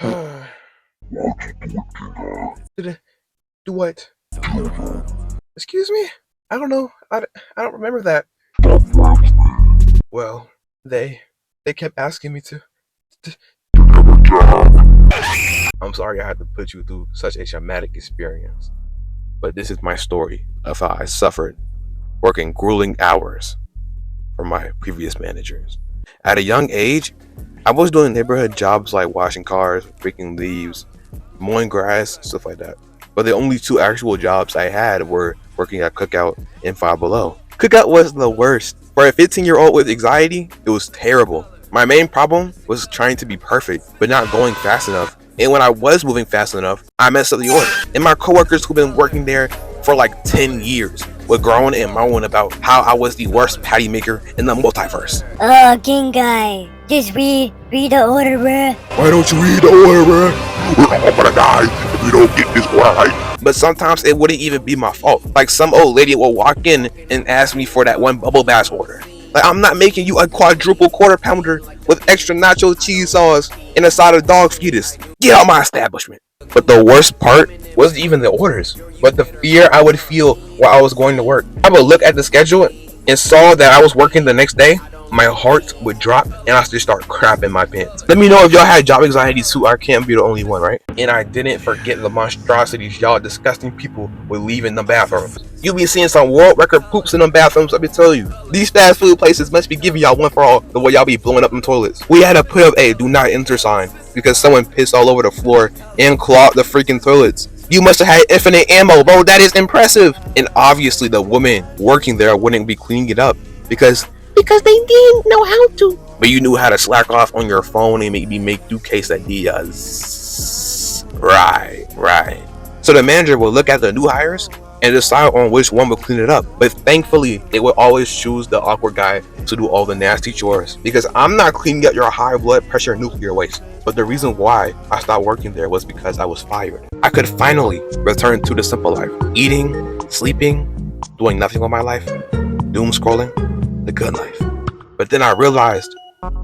Did it do what? Excuse me? I don't know. I don't remember that. Well, they kept asking me to. I'm sorry I had to put you through such a traumatic experience, but this is my story of how I suffered working grueling hours for my previous managers. At a young age, I was doing neighborhood jobs like washing cars, raking leaves, mowing grass, stuff like that. But the only two actual jobs I had were working at Cookout and Five Below. Cookout was the worst. For a 15-year-old with anxiety, it was terrible. My main problem was trying to be perfect, but not going fast enough. And when I was moving fast enough, I messed up the order. And my coworkers who've been working there for like 10 years were growing and moaning about how I was the worst patty maker in the multiverse. King guy, just read the order, bruh. Why don't you read the order, bruh? We're all gonna die if we don't get this right. But sometimes it wouldn't even be my fault. Like some old lady will walk in and ask me for that one bubble bass order. Like, I'm not making you a quadruple quarter pounder with extra nacho cheese sauce and a side of dog fetus. Get out my establishment. But the worst part wasn't even the orders, but the fear I would feel while I was going to work. I would look at the schedule and saw that I was working the next day. My heart would drop and I just start crapping my pants. Let me know if y'all had job anxiety too. I can't be the only one, right? And I didn't forget the monstrosities y'all disgusting people would leave in the bathrooms. You be seeing some world record poops in them bathrooms, let me tell you. These fast food places must be giving y'all one for all the way y'all be blowing up them toilets. We had to put up a do not enter sign because someone pissed all over the floor and clogged the freaking toilets. You must have had infinite ammo, bro. That is impressive. And obviously the woman working there wouldn't be cleaning it up because they didn't know how to. But you knew how to slack off on your phone and maybe make do quesadillas. Right. So the manager will look at the new hires and decide on which one will clean it up. But thankfully, they would always choose the awkward guy to do all the nasty chores because I'm not cleaning up your high blood pressure nuclear waste. But the reason why I stopped working there was because I was fired. I could finally return to the simple life. Eating, sleeping, doing nothing with my life, doom scrolling, the good life. But then I realized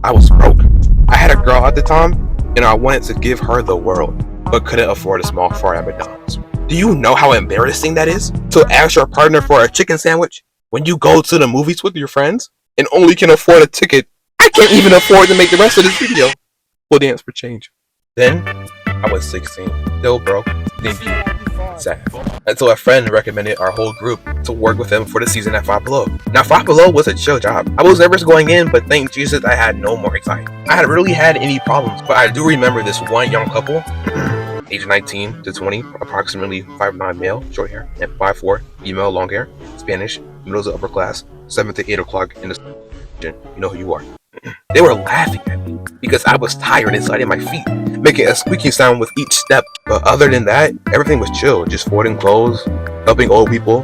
I was broke. I had a girl at the time and I wanted to give her the world, but couldn't afford a small fry at McDonald's. Do you know how embarrassing that is? To ask your partner for a chicken sandwich when you go to the movies with your friends and only can afford a ticket. I can't even afford to make the rest of this video. We'll dance for change. Then I was 16, still broke, thinking sad. Until a friend recommended our whole group to work with him for the season at Five Below. Now Five Below was a chill job. I was nervous going in, but thank Jesus I had no more anxiety. I hadn't really had any problems, but I do remember this one young couple, age 19 to 20, approximately 5'9" male, short hair, and 5'4" female, long hair, Spanish, middle to upper class, 7 to 8 o'clock in the you know who you are. They were laughing at me because I was tired inside of my feet, making a squeaking sound with each step. But other than that, everything was chill, just folding clothes, helping old people,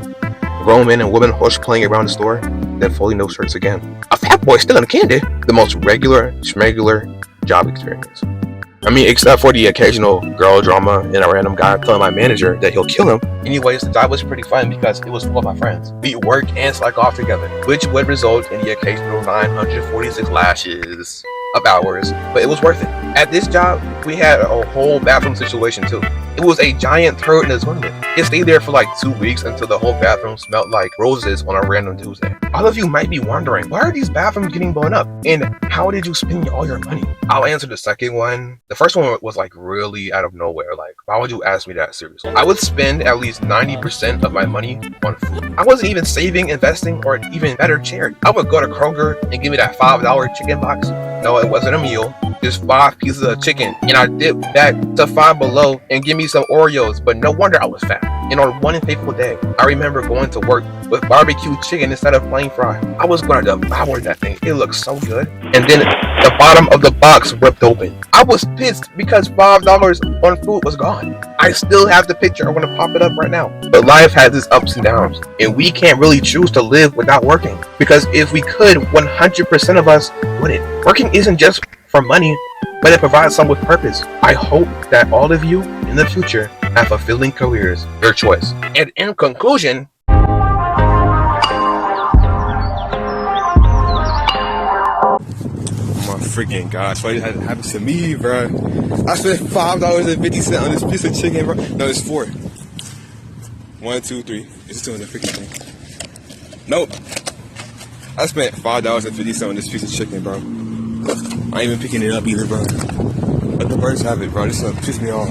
grown men and women horse playing around the store, then folding those shirts again. A fat boy stealing candy. The most regular, schmegular job experience. I mean, except for the occasional girl drama and a random guy telling my manager that he'll kill him. Anyways, the job was pretty fun because it was full of my friends. We work and slack off together, which would result in the occasional 946 lashes of hours, but it was worth it. At this job, we had a whole bathroom situation too. It was a giant turd in the toilet. It stayed there for like 2 weeks until the whole bathroom smelled like roses on a random Tuesday. All of you might be wondering, why are these bathrooms getting blown up? And how did you spend all your money? I'll answer the second one. The first one was like really out of nowhere. Like, why would you ask me that seriously? I would spend at least 90% of my money on food. I wasn't even saving, investing, or even better charity. I would go to Kroger and give me that $5 chicken box. No, it wasn't a meal. Just 5 pieces of chicken. And I dipped back to Five Below and give me some Oreos. But no wonder I was fat. And on one fateful day, I remember going to work with barbecue chicken instead of plain fry. I was going to devour that thing. It looked so good. And then the bottom of the box ripped open. I was pissed because $5 on food was gone. I still have the picture. I want to pop it up right now. But life has its ups and downs. And we can't really choose to live without working. Because if we could, 100% of us wouldn't. Working isn't just for money, but it provides some with purpose. I hope that all of you in the future have fulfilling careers, your choice. And in conclusion, my freaking gosh, why did that happen to me, bro? I spent $5.50 on this piece of chicken, bro. No, it's 4. 1, 2, 3. It's still in the freaking thing. Nope. I spent $5.50 on this piece of chicken, bro. I ain't even picking it up either, bro. Let the birds have it, bro. This pissed me off.